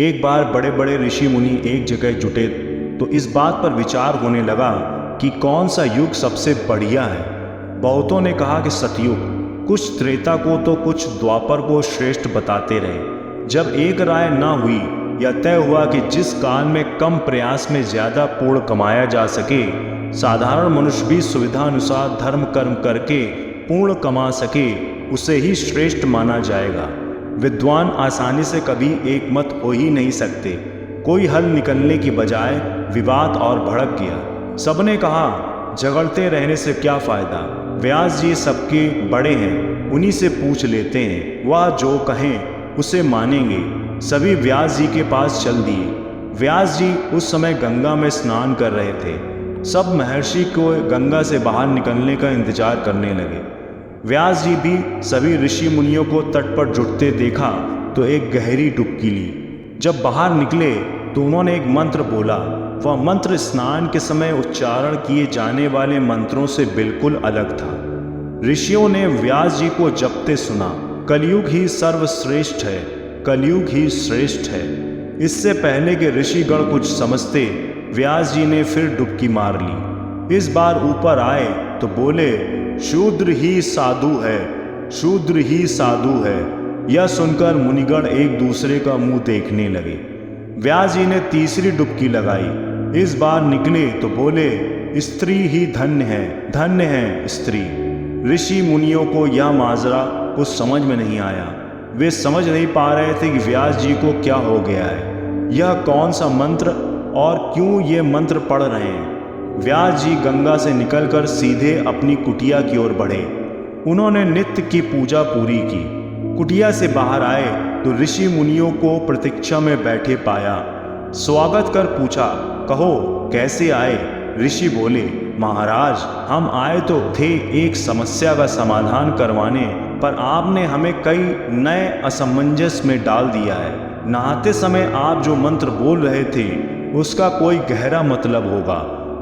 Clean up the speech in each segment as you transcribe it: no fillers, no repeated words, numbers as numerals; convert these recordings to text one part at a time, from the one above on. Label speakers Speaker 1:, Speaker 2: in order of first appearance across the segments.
Speaker 1: एक बार बड़े बड़े ऋषि मुनि एक जगह जुटे तो इस बात पर विचार होने लगा कि कौन सा युग सबसे बढ़िया है। बहुतों ने कहा कि सतयुग, कुछ त्रेता को तो कुछ द्वापर को श्रेष्ठ बताते रहे। जब एक राय न हुई या तय हुआ कि जिस काल में कम प्रयास में ज्यादा पुण्य कमाया जा सके, साधारण मनुष्य भी सुविधा अनुसार धर्म कर्म करके पुण्य कमा सके, उसे ही श्रेष्ठ माना जाएगा। विद्वान आसानी से कभी एक मत हो ही नहीं सकते। कोई हल निकलने की बजाय विवाद और भड़क गया। सबने कहा झगड़ते रहने से क्या फायदा, व्यास जी सबके बड़े हैं, उन्हीं से पूछ लेते हैं, वह जो कहें उसे मानेंगे। सभी व्यास जी के पास चल दिए। व्यास जी उस समय गंगा में स्नान कर रहे थे। सब महर्षि को गंगा से बाहर निकलने का इंतजार करने लगे। व्यास जी भी सभी ऋषि मुनियों को तट पर जुटते देखा तो एक गहरी डुबकी ली। जब बाहर निकले तो उन्होंने एक मंत्र बोला। वह मंत्र स्नान के समय उच्चारण किए जाने वाले मंत्रों से बिल्कुल अलग था। ऋषियों ने व्यास जी को जपते सुना, कलयुग ही सर्वश्रेष्ठ है, कलयुग ही श्रेष्ठ है। इससे पहले के ऋषिगण कुछ समझते, व्यास जी ने फिर डुबकी मार ली। इस बार ऊपर आए तो बोले, शूद्र ही साधु है, शूद्र ही साधु है। यह सुनकर मुनिगण एक दूसरे का मुंह देखने लगे। व्यास जी ने तीसरी डुबकी लगाई। इस बार निकले तो बोले, स्त्री ही धन्य है, धन्य है स्त्री। ऋषि मुनियों को यह माजरा कुछ समझ में नहीं आया। वे समझ नहीं पा रहे थे कि व्यास जी को क्या हो गया है, यह कौन सा मंत्र और क्यों ये मंत्र पढ़ रहे हैं। व्यास जी गंगा से निकलकर सीधे अपनी कुटिया की ओर बढ़े। उन्होंने नित्य की पूजा पूरी की। कुटिया से बाहर आए तो ऋषि मुनियों को प्रतीक्षा में बैठे पाया। स्वागत कर पूछा, कहो कैसे आए। ऋषि बोले, महाराज हम आए तो थे एक समस्या का समाधान करवाने, पर आपने हमें कई नए असमंजस में डाल दिया है। नहाते समय आप जो मंत्र बोल रहे थे उसका कोई गहरा मतलब होगा,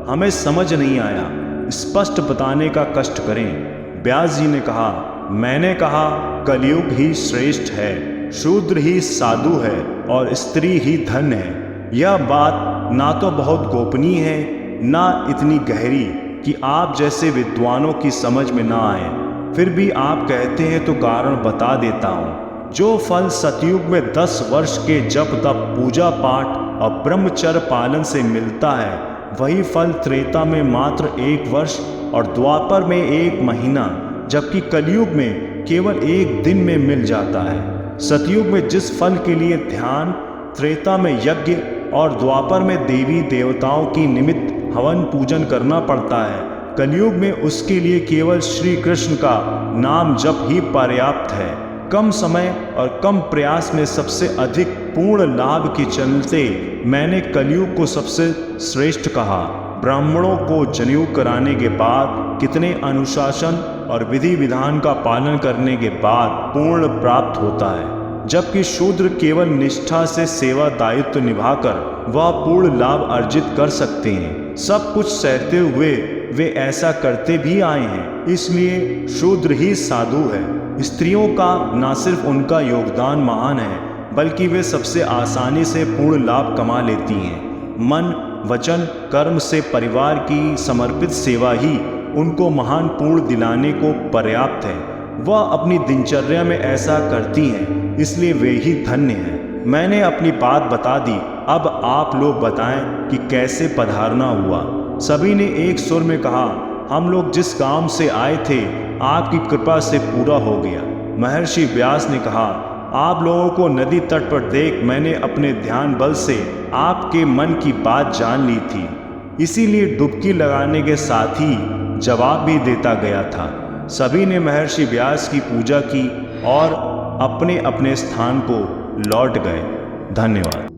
Speaker 1: हमें समझ नहीं आया, स्पष्ट बताने का कष्ट करें। व्यास जी ने कहा, मैंने कहा कलयुग ही श्रेष्ठ है, शूद्र ही साधु है और स्त्री ही धन्य है। यह बात ना तो बहुत गोपनीय है, ना इतनी गहरी कि आप जैसे विद्वानों की समझ में ना आए। फिर भी आप कहते हैं तो कारण बता देता हूँ। जो फल सतयुग में 10 वर्ष के जप तप पूजा पाठ और ब्रह्मचर्य पालन से मिलता है, वही फल त्रेता में मात्र 1 वर्ष और द्वापर में 1 महीना, जबकि कलयुग में केवल 1 दिन में मिल जाता है। सतयुग में जिस फल के लिए ध्यान, त्रेता में यज्ञ और द्वापर में देवी देवताओं की निमित्त हवन पूजन करना पड़ता है, कलयुग में उसके लिए केवल श्री कृष्ण का नाम जप ही पर्याप्त है। कम समय और कम प्रयास में सबसे अधिक पूर्ण लाभ के चलते मैंने कलयुग को सबसे श्रेष्ठ कहा। ब्राह्मणों को जनेऊ कराने के बाद, कितने अनुशासन और विधि विधान का पालन करने के बाद पूर्ण प्राप्त होता है, जबकि शूद्र केवल निष्ठा से सेवा दायित्व निभाकर वह पूर्ण लाभ अर्जित कर सकते हैं। सब कुछ सहते हुए वे ऐसा करते भी आए हैं, इसलिए शूद्र ही साधु है। स्त्रियों का न सिर्फ उनका योगदान महान है, बल्कि वे सबसे आसानी से पूर्ण लाभ कमा लेती हैं। मन वचन कर्म से परिवार की समर्पित सेवा ही उनको महान पूर्ण दिलाने को पर्याप्त है। वह अपनी दिनचर्या में ऐसा करती हैं, इसलिए वे ही धन्य हैं। मैंने अपनी बात बता दी, अब आप लोग बताएं कि कैसे पधारना हुआ। सभी ने एक सुर में कहा, हम लोग जिस काम से आए थे आपकी कृपा से पूरा हो गया। महर्षि व्यास ने कहा, आप लोगों को नदी तट पर देख मैंने अपने ध्यान बल से आपके मन की बात जान ली थी, इसीलिए डुबकी लगाने के साथ ही जवाब भी देता गया था। सभी ने महर्षि व्यास की पूजा की और अपने अपने स्थान को लौट गए। धन्यवाद।